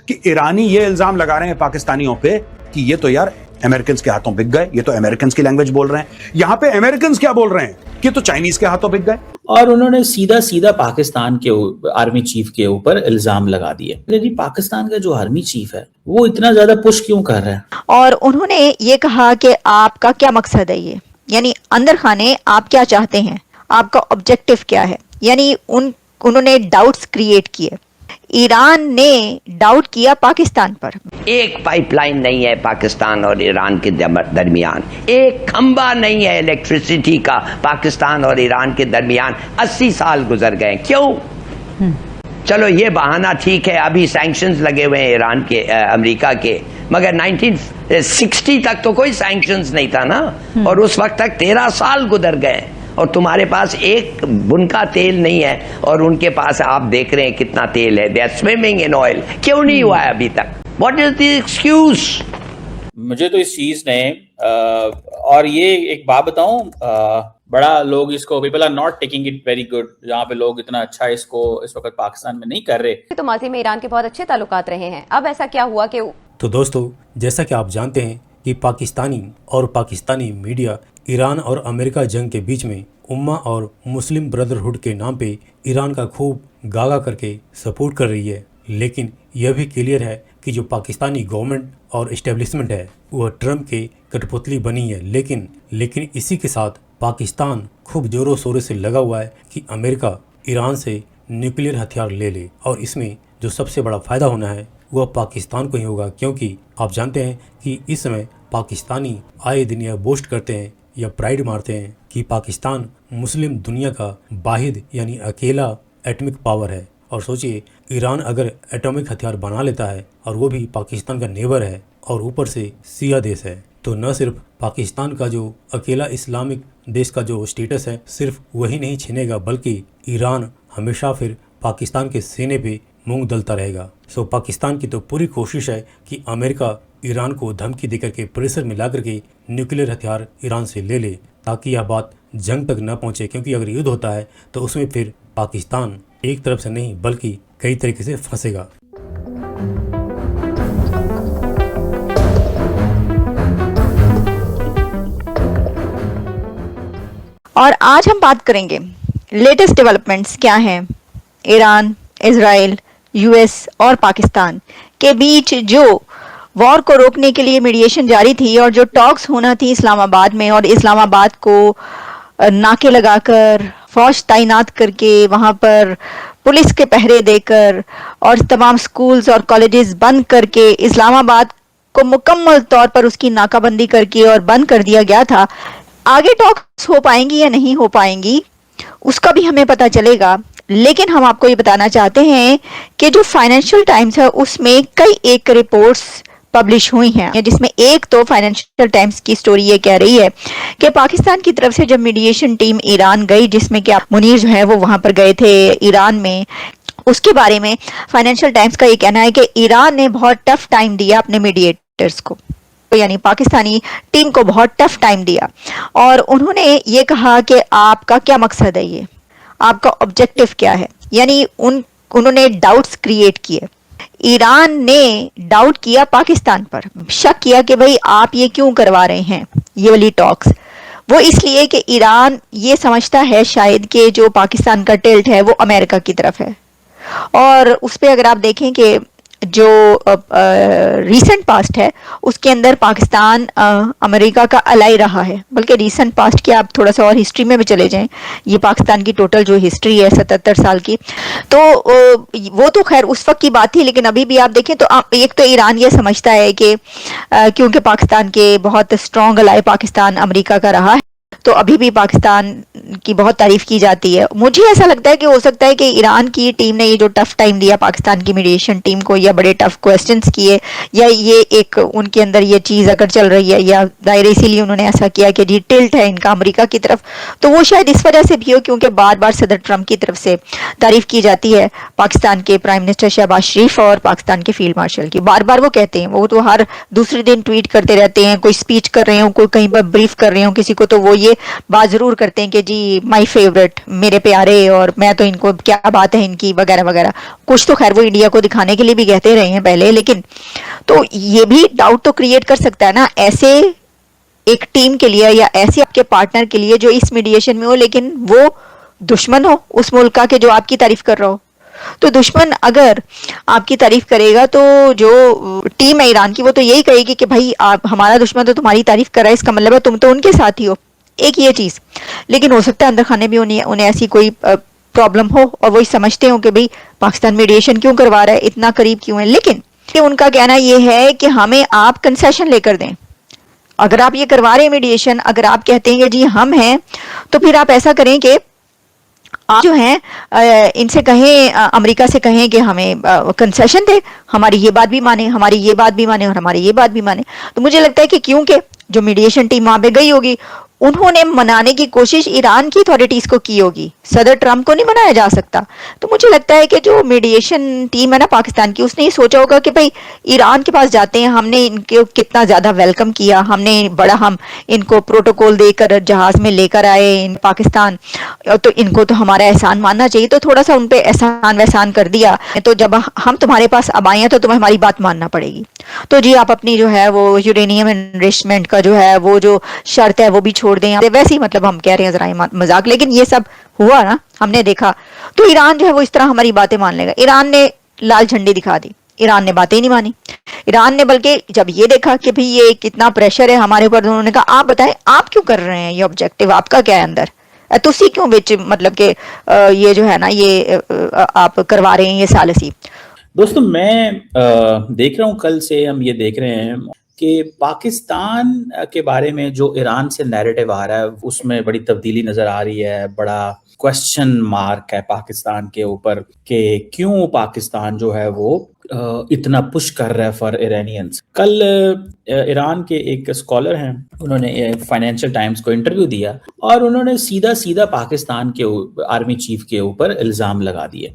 कि ईरानी ये इल्जाम लगा रहे हैं पाकिस्तानियों पे कि ये तो यार अमेरिकन के हाथों बिक गए, ये तो अमेरिकन की लैंग्वेज बोल रहे हैं। यहां पे अमेरिकन क्या बोल रहे हैं कि तो चाइनीज के हाथों बिक गए। और उन्होंने सीधा सीधा पाकिस्तान के आर्मी चीफ के ऊपर इल्जाम लगा दिए। यदि पाकिस्तान का जो आर्मी चीफ है वो इतना ज्यादा पुश क्यों कर रहा है? और उन्होंने ये कहा कि आपका क्या मकसद है, ये यानी अंदर खाने आप क्या चाहते हैं, आपका ऑब्जेक्टिव क्या है। यानी उन्होंने डाउट्स क्रिएट किए। ईरान ने डाउट किया पाकिस्तान पर। एक पाइपलाइन नहीं है पाकिस्तान और ईरान के दरमियान, एक खंबा नहीं है इलेक्ट्रिसिटी का पाकिस्तान और ईरान के दरमियान। 80 साल गुजर गए। क्यों? चलो ये बहाना ठीक है, अभी सैंक्शंस लगे हुए हैं ईरान के, अमेरिका के, मगर 1960 तक तो कोई सैंक्शंस नहीं था ना, और उस वक्त तक 13 साल गुजर गए और तुम्हारे पास एक बुनका तेल नहीं है और उनके पास आप देख रहे हैं कितना तेल है। They are swimming in oil. क्यों नहीं हुआ है अभी तक? What is the excuse? मुझे तो इस चीज ने और ये एक बात बताऊं, बड़ा लोग इसको, people are not taking it very good, जहाँ पे लोग इतना अच्छा इसको इस वक्त पाकिस्तान में नहीं कर रहे। तो माजी में ईरान के बहुत अच्छे ताल्लुकात रहे हैं, अब ऐसा क्या हुआ कि तो दोस्तों, जैसा कि आप जानते हैं कि पाकिस्तानी मीडिया ईरान और अमेरिका जंग के बीच में उम्मा और मुस्लिम ब्रदरहुड के नाम पे ईरान का खूब गागा करके सपोर्ट कर रही है। लेकिन यह भी क्लियर है कि जो पाकिस्तानी गवर्नमेंट और इस्टेब्लिशमेंट है वह ट्रम्प के कठपुतली बनी है। लेकिन इसी के साथ पाकिस्तान खूब जोरों शोरों से लगा हुआ है कि अमेरिका ईरान से न्यूक्लियर हथियार ले ले, और इसमें जो सबसे बड़ा फ़ायदा होना है वह पाकिस्तान को ही होगा, क्योंकि आप जानते हैं कि इस समय पाकिस्तानी आए दिन यह बोस्ट करते हैं या प्राइड मारते हैं कि पाकिस्तान मुस्लिम दुनिया का वाहिद यानी अकेला एटॉमिक पावर है। और सोचिए, ईरान अगर एटॉमिक हथियार बना लेता है और वो भी पाकिस्तान का नेबर है और ऊपर से शिया देश है, तो न सिर्फ पाकिस्तान का जो अकेला इस्लामिक देश का जो स्टेटस है सिर्फ वही नहीं छिनेगा, बल्कि ईरान हमेशा फिर पाकिस्तान के सीने पे मूंग दलता रहेगा। सो पाकिस्तान की तो पूरी कोशिश है कि अमेरिका ईरान को धमकी देकर के प्रेशर में ला करके न्यूक्लियर हथियार ईरान से ले ले, ताकि यह बात जंग तक न पहुंचे, क्योंकि अगर युद्ध होता है तो उसमें फिर पाकिस्तान एक तरफ से नहीं बल्कि कई तरीके से फंसेगा। और आज हम बात करेंगे लेटेस्ट डेवलपमेंट्स क्या हैं ईरान, इजराइल, यूएस और पाकिस्तान के बीच जो वॉर को रोकने के लिए मीडिएशन जारी थी और जो टॉक्स होना थी इस्लामाबाद में, और इस्लामाबाद को नाके लगाकर फौज तैनात करके वहां पर पुलिस के पहरे देकर और तमाम स्कूल्स और कॉलेजेस बंद करके इस्लामाबाद को मुकम्मल तौर पर उसकी नाकाबंदी करके और बंद कर दिया गया था। आगे टॉक्स हो पाएंगी या नहीं हो पाएंगी उसका भी हमें पता चलेगा, लेकिन हम आपको ये बताना चाहते हैं कि जो फाइनेंशियल टाइम्स है उसमें कई एक रिपोर्ट्स पब्लिश हुई हैं, जिसमें एक तो फाइनेंशियल टाइम्स की स्टोरी ये कह रही है कि पाकिस्तान की तरफ से जब मीडिएशन टीम ईरान गई, जिसमें कि आप मुनीर जो है वो वहां पर गए थे ईरान में, उसके बारे में फाइनेंशियल टाइम्स का ये कहना है कि ईरान ने बहुत टफ टाइम दिया अपने मीडिएटर्स को, यानी पाकिस्तानी टीम को बहुत टफ टाइम दिया। और उन्होंने ये कहा कि आपका क्या मकसद है, ये आपका ऑब्जेक्टिव क्या है। यानी उन्होंने डाउट्स क्रिएट किए। ईरान ने डाउट किया पाकिस्तान पर, शक किया कि भाई आप ये क्यों करवा रहे हैं ये वाली टॉक्स। वो इसलिए कि ईरान ये समझता है शायद कि जो पाकिस्तान का टिल्ट है वो अमेरिका की तरफ है। और उस पर अगर आप देखें कि जो रीसेंट पास्ट है उसके अंदर पाकिस्तान अमेरिका का अलाई रहा है, बल्कि रीसेंट पास्ट की आप थोड़ा सा और हिस्ट्री में भी चले जाएं, ये पाकिस्तान की टोटल जो हिस्ट्री है 77 साल की, तो वो तो खैर उस वक्त की बात थी, लेकिन अभी भी आप देखें तो एक तो ईरान ये समझता है कि क्योंकि पाकिस्तान के बहुत स्ट्रॉन्ग अलाई पाकिस्तान अमेरिका का रहा है, तो अभी भी पाकिस्तान की बहुत तारीफ की जाती है। मुझे ऐसा लगता है कि हो सकता है कि ईरान की टीम ने ये जो टफ टाइम दिया पाकिस्तान की मीडिएशन टीम को, या बड़े टफ क्वेश्चंस किए, या ये एक उनके अंदर ये चीज़ अगर चल रही है, या दायरे इसीलिए उन्होंने ऐसा किया कि जी टिल्ट है इनका अमेरिका की तरफ, तो वो शायद इस वजह से भी हो क्योंकि बार बार सदर ट्रंप की तरफ से तारीफ की जाती है पाकिस्तान के प्राइम मिनिस्टर शहबाज शरीफ और पाकिस्तान के फील्ड मार्शल की। बार बार वो कहते हैं, वो तो हर दूसरे दिन ट्वीट करते रहते हैं, कोई स्पीच कर रहे हो, कोई कहीं पर ब्रीफ कर रहे हो किसी को, तो वो ये ये बात जरूर करते हैं कि जी माय फेवरेट, मेरे प्यारे, और मैं तो इनको, क्या बात है इनकी, वगैरह वगैरह। कुछ तो खैर वो इंडिया को दिखाने के लिए भी कहते रहे हैं पहले, लेकिन तो ये भी डाउट तो क्रिएट कर सकता है ना ऐसे एक टीम के लिए या ऐसे आपके पार्टनर के लिए जो इस मीडिएशन में हो, लेकिन वो दुश्मन हो उस मुल्क का के जो आपकी तारीफ कर रहा हो। तो दुश्मन अगर आपकी तारीफ करेगा तो जो टीम है ईरान की वो तो यही कहेगी कि भाई आप, हमारा दुश्मन तो तुम्हारी तारीफ कर रहा है, इसका मतलब है तुम तो उनके साथ ही हो। एक ये चीज, लेकिन हो सकता है अंदर खाने भी उन्हें ऐसी कोई प्रॉब्लम हो और वही समझते हो कि भाई पाकिस्तान मीडिएशन क्यों करवा रहा है, इतना करीब क्यों है। लेकिन उनका कहना यह है कि हमें आप कंसेशन लेकर दें। अगर आप ये करवा रहे हैं मीडिएशन, अगर आप कहते हैं कि जी हम हैं, तो फिर आप ऐसा करें कि आप जो हैं इनसे कहें, अमेरिका से कहें कि हमें कंसेशन दे, हमारी ये बात भी माने, हमारी ये बात भी माने और हमारी ये बात भी माने। तो मुझे लगता है कि क्योंकि जो मीडिएशन टीम वहां पे गई होगी, उन्होंने मनाने की कोशिश ईरान की अथॉरिटीज को की होगी, सदर ट्रंप को नहीं मनाया जा सकता। तो मुझे लगता है कि जो मीडिएशन टीम है ना पाकिस्तान की, उसने ये सोचा होगा कि भाई ईरान के पास जाते हैं, हमने इनके कितना ज्यादा वेलकम किया, हमने बड़ा, हम इनको प्रोटोकॉल देकर जहाज में लेकर आए इन पाकिस्तान, तो इनको तो हमारा एहसान मानना चाहिए। तो थोड़ा सा उनपे एहसान वहसान कर दिया, तो जब हम तुम्हारे पास अब आए हैं तो तुम्हें हमारी बात मानना पड़ेगी। तो जी आप अपनी जो है वो यूरेनियम एनरिचमेंट का जो है वो जो शर्त है वो भी छोड़ दें। वैसे ही मतलब हम कह रहे हैं जरा मजाक, लेकिन ये सब हुआ ना, हमने देखा। तो ईरान जो है वो इस तरह हमारी बातें मान लेगा। ईरान ने लाल झंडी दिखा दी, ईरान ने बातें ही नहीं मानी। ईरान ने बल्कि जब ये देखा कि भाई ये कितना प्रेशर है हमारे ऊपर, उन्होंने कहा आप बताएं आप क्यों कर रहे हैं ये ऑब्जेक्टिव, आपका क्या है अंदर, तुसी क्यों बिच, मतलब कि ये जो है ना ये आप करवा रहे हैं ये सालसी। दोस्तों मैं देख रहा हूँ, कल से हम ये देख रहे हैं कि पाकिस्तान के बारे में जो ईरान से नैरेटिव आ रहा है उसमें बड़ी तब्दीली नजर आ रही है। बड़ा क्वेश्चन मार्क है पाकिस्तान के ऊपर कि क्यों पाकिस्तान जो है वो इतना पुश कर रहा है फॉर इरानियंस। कल ईरान के एक स्कॉलर हैं, उन्होंने फाइनेंशियल टाइम्स को इंटरव्यू दिया और उन्होंने सीधा सीधा पाकिस्तान के आर्मी चीफ के ऊपर इल्जाम लगा दिए।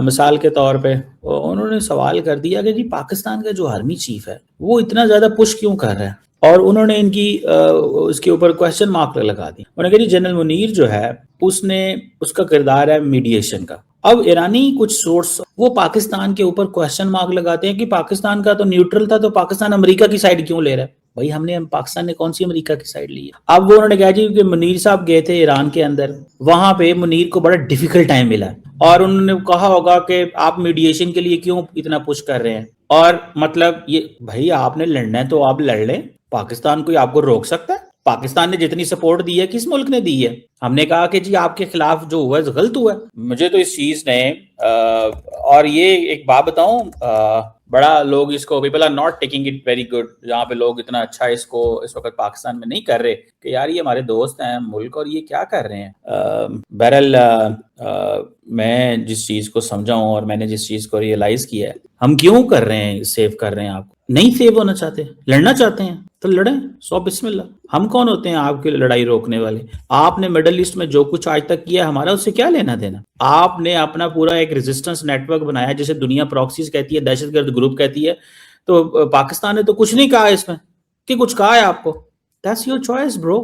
मिसाल के तौर पे उन्होंने सवाल कर दिया कि जी पाकिस्तान का जो आर्मी चीफ है वो इतना ज्यादा पुश क्यों कर रहा है, और उन्होंने इनकी उसके ऊपर क्वेश्चन मार्क लगा दी। उन्होंने कहा जी जनरल मुनीर जो है उसने, उसका किरदार है मीडिएशन का। अब ईरानी कुछ सोर्स वो पाकिस्तान के ऊपर क्वेश्चन मार्क लगाते हैं कि पाकिस्तान का तो न्यूट्रल था, तो पाकिस्तान अमेरिका की साइड क्यों ले रहा है। भाई हमने, पाकिस्तान ने कौन सी अमेरिका की साइड ली है। अब वो उन्होंने कहा जी कि मुनीर साहब गए थे ईरान के अंदर, वहां पे मुनीर को बड़ा डिफिकल्ट टाइम मिला और उन्होंने कहा होगा कि आप मीडिएशन के लिए क्यों इतना पुश कर रहे हैं। और मतलब ये भाई आपने लड़ना है तो आप लड़ लें, पाकिस्तान कोई आपको रोक सकता है। पाकिस्तान ने जितनी सपोर्ट दी है किस मुल्क ने दी है। हमने कहा कि जी आपके खिलाफ जो हुआ है गलत हुआ है। मुझे तो इस चीज ने और ये एक बात बताऊं, बड़ा लोग इसको, people are not taking it very good, जहाँ पे लोग इतना अच्छा इसको इस वक्त पाकिस्तान में नहीं कर रहे कि यार ये हमारे दोस्त हैं मुल्क और ये क्या कर रहे हैं। बहरहाल मैं जिस चीज को समझा हूं और मैंने जिस चीज को रियलाइज किया है, हम क्यों कर रहे हैं, सेव कर रहे हैं आपको। नहीं सेव होना चाहते, लड़ना चाहते हैं तो लड़ें, सौ बिस्मिल्लाह। हम कौन होते हैं आपकी लड़ाई रोकने वाले। आपने मिडल ईस्ट में जो कुछ आज तक किया हमारा उससे क्या लेना देना। आपने अपना पूरा एक रेजिस्टेंस नेटवर्क बनाया जिसे दुनिया प्रॉक्सीज कहती है, दहशतगर्द ग्रुप कहती है। तो पाकिस्तान ने तो कुछ नहीं कहा इसमें कि कुछ कहा है आपको। That's your choice bro.